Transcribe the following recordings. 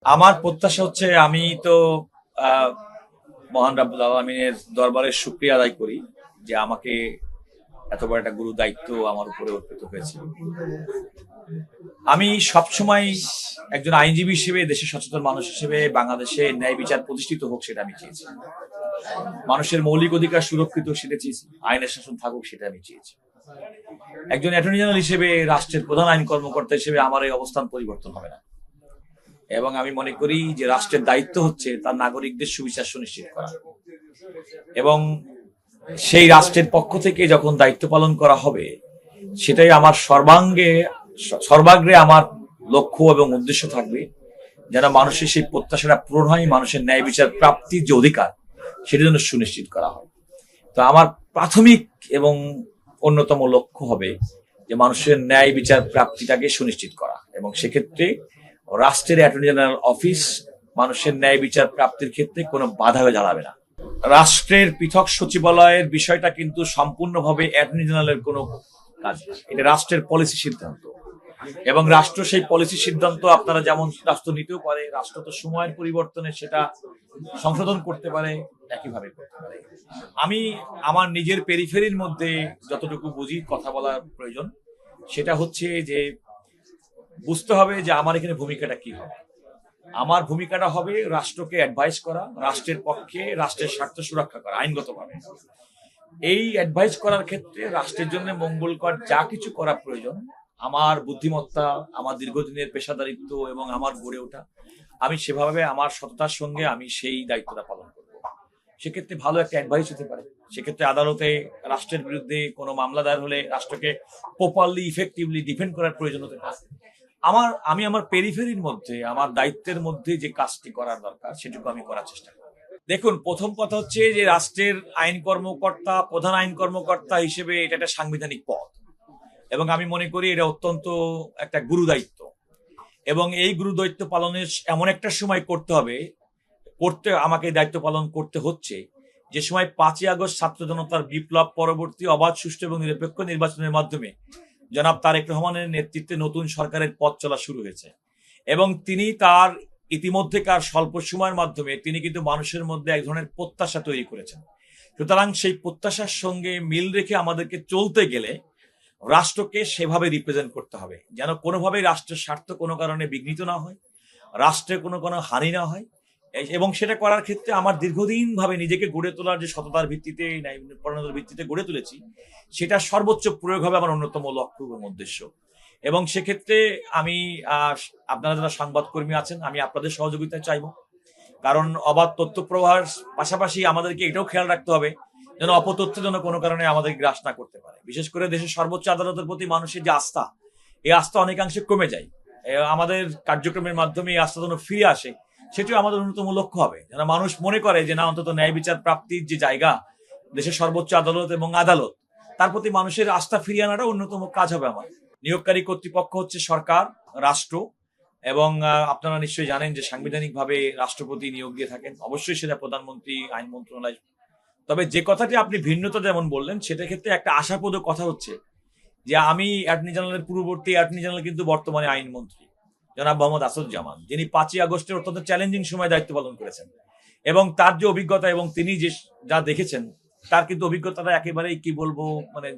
আমার প্রত্যাশা হচ্ছে আমি তো আহ, মহান রাব্বুল আলামিনের দরবারে শুকরিয়া আদায় করি যে আমাকে এত বড় একটা গুরু দায়িত্ব আমার উপরে অর্পিত হয়েছে। আমি সবসময় একজন আইনজীবী হিসেবে, দেশের সচেতন মানুষ হিসেবে বাংলাদেশে ন্যায় বিচার প্রতিষ্ঠিত হোক সেটা আমি চেয়েছি। মানুষের মৌলিক অধিকার সুরক্ষিত সেটা চেয়েছি, আইনের শাসন থাকুক সেটা আমি চেয়েছি। একজন অ্যাটর্নি জেনারেল হিসেবে, রাষ্ট্রের প্রধান আইন কর্মকর্তা হিসেবে আমার এই অবস্থান পরিবর্তন হবে না। এবং আমি মনে করি যে রাষ্ট্রের দায়িত্ব হচ্ছে তার নাগরিকদের সুবিচার সুনিশ্চিত করা, এবং সেই রাষ্ট্রের পক্ষ থেকে যখন দায়িত্ব পালন করা হবে সেটাই আমার সর্বাগ্রে আমার লক্ষ্য এবং উদ্দেশ্য থাকবে, যেন মানুষের সেই প্রত্যাশাটা পূরণ হয়, মানুষের ন্যায় বিচার প্রাপ্তির যে অধিকার সেটা যেন সুনিশ্চিত করা হয়। তো আমার প্রাথমিক এবং অন্যতম লক্ষ্য হবে যে মানুষের ন্যায় বিচার প্রাপ্তিটাকে সুনিশ্চিত করা, এবং সেক্ষেত্রে রাষ্ট্রের অ্যাটর্নি জেনারেল অফিস মানুষের ন্যায় বিচার প্রাপ্তির ক্ষেত্রে কোনো বাধা হয়ে দাঁড়াবে না। রাষ্ট্রের পৃথক সচিবালয়ের বিষয়টা কিন্তু সম্পূর্ণভাবে অ্যাটর্নি জেনারেলের কোনো কাজ না, এটা রাষ্ট্রের পলিসি সিদ্ধান্ত, এবং রাষ্ট্র সেই পলিসি সিদ্ধান্ত আপনারা যেমন রাষ্ট্র নিতেও পারে, রাষ্ট্র তো সময়ের পরিবর্তনে সেটা সংশোধন করতে পারে, একইভাবে করতে পারে। আমি আমার নিজের পেরিফেরির মধ্যে যতটুকু বুঝি কথা বলার প্রয়োজন সেটা হচ্ছে যে বুঝতে হবে যে আমার এখানে ভূমিকাটা কি হবে। আমার ভূমিকাটা হবে রাষ্ট্রকে অ্যাডভাইস করা, রাষ্ট্রের পক্ষে রাষ্ট্রের স্বার্থ সুরক্ষা করা আইনগতভাবে। এই অ্যাডভাইস করার ক্ষেত্রে রাষ্ট্রের জন্য মঙ্গলকর যা কিছু করা প্রয়োজন, আমার বুদ্ধিমত্তা, আমার দীর্ঘদিনের পেশাদারিত্ব এবং আমার গড়ে ওঠা, আমি সেভাবে আমার সততার সঙ্গে আমি সেই দায়িত্বটা পালন করব। সেক্ষেত্রে ভালো একটা অ্যাডভাইস হতে পারে। সেক্ষেত্রে আদালতে রাষ্ট্রের বিরুদ্ধে কোনো মামলা দায়ের হলে রাষ্ট্রকে প্রপারলি ইফেক্টিভলি ডিফেন্ড করার প্রয়োজন হতে পারে। আমি আমার পেরিফেরির মধ্যে, আমার দায়িত্বের মধ্যে যে কাজটি করার দরকার সেটুকু আমি করার চেষ্টা করব। দেখুন, প্রথম কথা হচ্ছে যে রাষ্ট্রের আইন কর্মকর্তা, প্রধান আইন কর্মকর্তা হিসেবে এটা একটা সাংবিধানিক পদ, এবং আমি মনে করি এটা অত্যন্ত একটা গুরু দায়িত্ব, এবং এই গুরু দায়িত্ব পালনের এমন একটা সময় আমাকে দায়িত্ব পালন করতে হচ্ছে যে সময় 5ই আগস্ট ছাত্র জনতার বিপ্লব পরবর্তী অবাধ, সুষ্ঠু এবং নিরপেক্ষ নির্বাচনের মাধ্যমে জনাব তারেক রহমানের নেতৃত্বে নতুন সরকারের পথ চলা শুরু হয়েছে, এবং তিনি তার ইতিমধ্যেকার স্বল্প সময়ের মাধ্যমে তিনি কিন্তু মানুষের মধ্যে এক ধরনের প্রত্যাশা তৈরি করেছেন। সুতরাং সেই প্রত্যাশার সঙ্গে মিল রেখে আমাদেরকে চলতে গেলে রাষ্ট্রকে সেভাবে রিপ্রেজেন্ট করতে হবে যেন কোনোভাবেই রাষ্ট্রের স্বার্থ কোনো কারণে বিঘ্নিত না হয়, রাষ্ট্রের কোনো হানি না হয়। এবং সেটা করার ক্ষেত্রে আমার দীর্ঘদিন ভাবে নিজেকে গড়ে তোলার যে সততার ভিত্তিতে, পরিণতার ভিত্তিতে গড়ে তুলেছি, সেটা সর্বোচ্চ প্রয়োগ হবে আমার অন্যতম লক্ষ্য এবং উদ্দেশ্য। এবং সেক্ষেত্রে আমি আপনারা যারা সংবাদকর্মী আছেন, আমি আপনাদের সহযোগিতা চাইব, কারণ অবাধ তথ্য প্রবাহের পাশাপাশি আমাদেরকে এটাও খেয়াল রাখতে হবে যেন অপতথ্য যেন কোনো কারণে আমাদের গ্রাস না করতে পারে। বিশেষ করে দেশের সর্বোচ্চ আদালতের প্রতি মানুষের যে আস্থা, এই আস্থা অনেকাংশে কমে যায়। আমাদের কার্যক্রমের মাধ্যমে এই আস্থা যেন ফিরে আসে, সেটিও আমাদের অন্যতম লক্ষ্য হবে, যেন মানুষ মনে করে যে না, অন্তত ন্যায় বিচার প্রাপ্তির যে জায়গা দেশের সর্বোচ্চ আদালত এবং আদালত, তার প্রতি মানুষের আস্থা ফিরিয়ে আনাটা অন্যতম কাজ হবে আমার। নিয়োগকারী কর্তৃপক্ষ হচ্ছে সরকার, রাষ্ট্র, এবং আপনারা নিশ্চয়ই জানেন যে সাংবিধানিকভাবে রাষ্ট্রপতি নিয়োগ দিয়ে থাকেন, অবশ্যই সেটা প্রধানমন্ত্রী, আইন মন্ত্রণালয়। তবে যে কথাটি আপনি ভিন্নতা যেমন বললেন, সেটার ক্ষেত্রে একটা আশাপ্রদ কথা হচ্ছে যে আমি অ্যাটর্নি জেনারেলের পূর্ববর্তী অ্যাটর্নি জেনারেল কিন্তু বর্তমানে আইনমন্ত্রী জনাব মোহাম্মদ আসাদুজ্জামান, যিনি 5ই আগস্টের অত্যন্ত চ্যালেঞ্জিং সময় দায়িত্ব পালন করেছেন, এবং তার যে অভিজ্ঞতা এবং তিনি যে যা দেখেছেন, তার কিন্তু অভিজ্ঞতাটা একেবারেই কি বলবো, মানে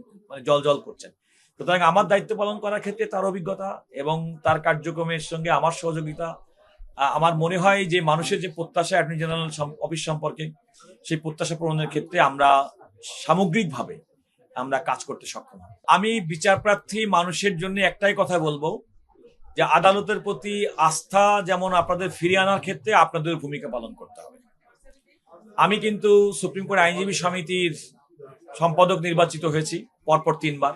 জল জল করছেন। সুতরাং আমার দায়িত্ব পালন করার ক্ষেত্রে তার অভিজ্ঞতা এবং তার কার্যক্রমের সঙ্গে আমার সহযোগিতা, আমার মনে হয় যে মানুষের যে প্রত্যাশা অ্যাটর্নি জেনারেল অফিস সম্পর্কে, সেই প্রত্যাশা পূরণের ক্ষেত্রে আমরা সামগ্রিকভাবে আমরা কাজ করতে সক্ষম হব। আমি বিচারপ্রার্থী মানুষের জন্য একটাই কথা বলবো যে আদালতের প্রতি আস্থা যেমন আপনাদের ফিরিয়ে আনার ক্ষেত্রে আপনাদের ভূমিকা পালন করতে হবে। আমি কিন্তু সুপ্রিম কোর্ট আইনজীবী সমিতির সম্পাদক নির্বাচিত হয়েছি পরপর 3বার।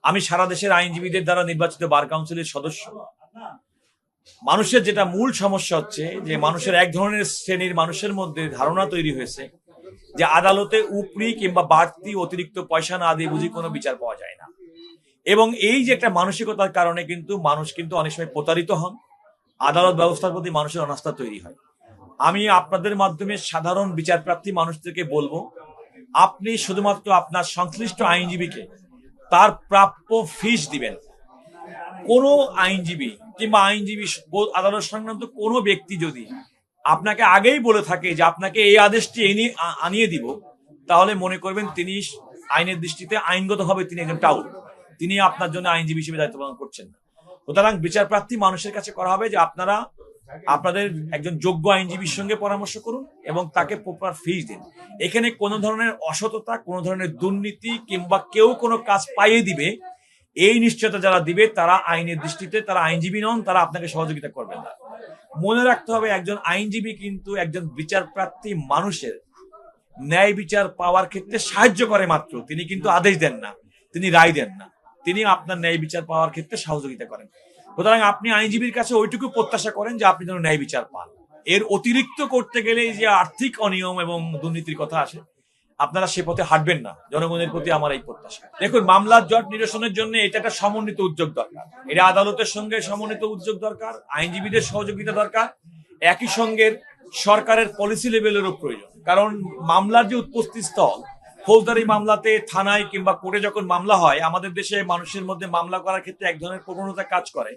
আমি সারা দেশের আইনজীবীদের দ্বারা নির্বাচিত বার কাউন্সিলের সদস্য। মানুষের যেটা মূল সমস্যা হচ্ছে যে মানুষের এক ধরনের শ্রেণীর মানুষের মধ্যে ধারণা তৈরি হয়েছে যে আদালতে উপরি কিংবা বাড়তি অতিরিক্ত পয়সা না দিয়ে বুঝি কোনো বিচার পাওয়া যায় না, এবং এই যে একটা মানসিকতার কারণে কিন্তু মানুষ কিন্তু অনেক সময় প্রতারিত হন, আদালত ব্যবস্থার প্রতি মানুষের অনাস্থা তৈরি হয়। আমি আপনাদের মাধ্যমে সাধারণ বিচারপ্রার্থী মানুষদেরকে বলবো, আপনি শুধুমাত্র আপনার সংশ্লিষ্ট আইনজীবীকে তার প্রাপ্য ফিস দিবেন। কোনো আইনজীবী কিংবা আইনজীবী আদালত সংক্রান্ত কোনো ব্যক্তি যদি আপনাকে আগেই বলে থাকে যে আপনাকে এই আদেশটি আনিয়ে দিব, তাহলে মনে করবেন তিনি আইনের দৃষ্টিতে আইনগতভাবে তিনি একজন টাউট, তিনি আপনার জন্য আইনজীবী হিসেবে দায়িত্ব পালন করছেন না। সুতরাং বিচার প্রার্থী মানুষের কাছে করা হবে যে আপনারা আপনাদের একজন যোগ্য আইনজীবীর সঙ্গে পরামর্শ করুন এবং তাকে প্রপার ফিস দিন। এখানে কোনো ধরনের অসততা, কোনো ধরনের দুর্নীতি কিংবা কেউ কোনো কাজ পাইয়ে দিবে এই নিশ্চয়তা যারা দিবে তারা আইনের দৃষ্টিতে তারা আইনজীবী নন, তারা আপনাকে সহযোগিতা করবেন না। মনে রাখতে হবে একজন আইনজীবী কিন্তু একজন বিচার প্রার্থী মানুষের ন্যায় বিচার পাওয়ার ক্ষেত্রে সাহায্য করে মাত্র, তিনি কিন্তু আদেশ দেন না, তিনি রায় দেন না, তিনি আপনার ন্যায় বিচার পাওয়ার ক্ষেত্রে সহযোগিতা করেন। সুতরাং আপনি আইনজীবীর কাছে ওইটুকু প্রত্যাশা করেন যে আপনি যেন ন্যায় বিচার পান। এর অতিরিক্ত করতে গেলে যে আর্থিক অনিয়ম এবং দুর্নীতির কথা আসে, আপনারা সে পথে হাঁটবেন না। জনগণের প্রতি আমার এই প্রত্যাশা। দেখুন, মামলার জট নিরসনের জন্য এটা একটা সমন্বিত উদ্যোগ দরকার। এটা আদালতের সঙ্গে সমন্বিত উদ্যোগ দরকার, আইনজীবীদের সহযোগিতা দরকার, একই সঙ্গে সরকারের পলিসি লেভেলেরও প্রয়োজন। কারণ মামলার যে উৎপত্তি স্থল, ফৌজদারি মামলাতে থানায় কিংবা কোর্টে যখন মামলা হয়, আমাদের দেশে মানুষের মধ্যে মামলা করার ক্ষেত্রে এক ধরনের প্রবণতা কাজ করে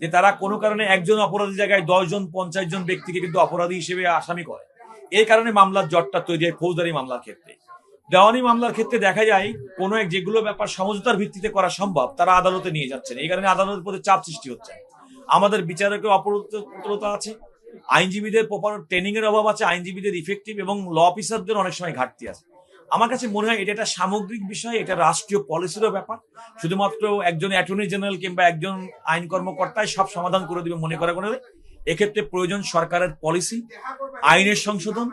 যে তারা কোনো কারণে একজন অপরাধী জায়গায় 10 জন 50 জন ব্যক্তিকে কিন্তু অপরাধী হিসেবে আসামি করে। এই কারণে মামলার জটটা তৈরি হয় ফৌজদারি মামলার ক্ষেত্রে। দেওয়ানি মামলার ক্ষেত্রে দেখা যায় কোনো যেগুলো ব্যাপার সমঝোতার ভিত্তিতে করা সম্ভব তারা আদালতে নিয়ে যাচ্ছেন, এই কারণে আদালতের প্রতি চাপ সৃষ্টি হচ্ছে। আমাদের বিচারকের অপরতা আছে, আইনজীবীদের প্রপার ট্রেনিং এর অভাব আছে, আইনজীবীদের ইফেক্টিভ এবং ল অফিসারদের অনেক সময় ঘাটতি আছে। আমার কাছে মনে হয় এটা একটা সামগ্রিক বিষয়, এটা রাষ্ট্রীয় পলিসিরও ব্যাপার। শুধুমাত্র একজন অ্যাটর্নি জেনারেল কিংবা একজন আইন কর্মকর্তাই সব সমাধান করে দিবে মনে করে কোনো, এক্ষেত্রে প্রয়োজন সরকারের পলিসি, আইনের সংশোধন,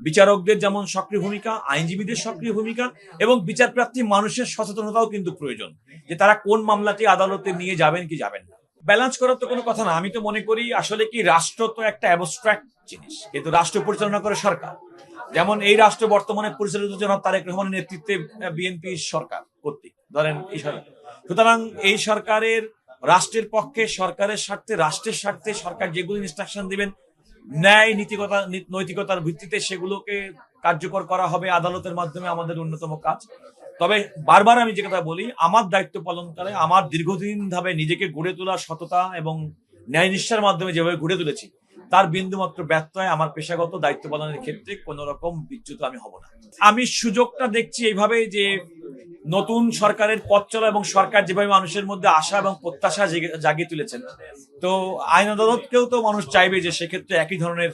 বিচারকদের যেমন সক্রিয় ভূমিকা, আইনজীবীদের সক্রিয় ভূমিকা এবং বিচার প্রার্থী মানুষের সচেতনতাও কিন্তু প্রয়োজন যে তারা কোন মামলাটি আদালতে নিয়ে যাবেন কি যাবেন না। ব্যালেন্স করার তো কোনো কথা না। আমি তো মনে করি আসলে কি রাষ্ট্র তো একটা অ্যাবস্ট্রাক্ট জিনিস, কিন্তু রাষ্ট্র পরিচালনা করে সরকার। যেমন এই রাষ্ট্র বর্তমানে পরিচালিত জনাব তারেক রহমানের নেতৃত্বে বিএনপি সরকার কর্তৃক, ধরেন এই সরকার। সুতরাং এই সরকারের রাষ্ট্রের পক্ষে, সরকারের স্বার্থে, রাষ্ট্রের স্বার্থে সরকার যেগুলো ইনস্ট্রাকশন দিবেন ন্যায় নৈতিকতার ভিত্তিতে সেগুলোকে কার্যকর করা হবে আদালতের মাধ্যমে, আমাদের অন্যতম কাজ। তবে বারবার আমি যে কথা বলি, আমার দায়িত্ব পালনকালে আমার দীর্ঘদিন ভাবে নিজেকে গড়ে তোলা সততা এবং ন্যায় নিষ্ঠার মাধ্যমে যেভাবে গড়ে তুলেছি, তার বিন্দুমাত্র ব্যর্থ হয় আমার পেশাগত দায়িত্ব পালনের ক্ষেত্রে কোন রকম বিচ্যুত আমি হব না। আমি সুযোগটা দেখছি এইভাবে যে নতুন সরকারের পথ চলা এবং সরকার যেভাবে মানুষের মধ্যে আশা এবং প্রত্যাশা জাগিয়ে তুলেছেন, তো আইন আদালতকেও তো মানুষ চাইবে যে সেক্ষেত্রে একই ধরনের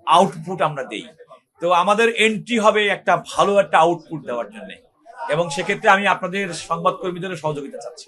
আউটপুট আমরা দেই। তো আমাদের এন্ট্রি হবে একটা ভালো একটা আউটপুট দেওয়ার জন্য, এবং সেক্ষেত্রে আমি আপনাদের সংবাদকর্মীদের সহযোগিতা চাচ্ছি।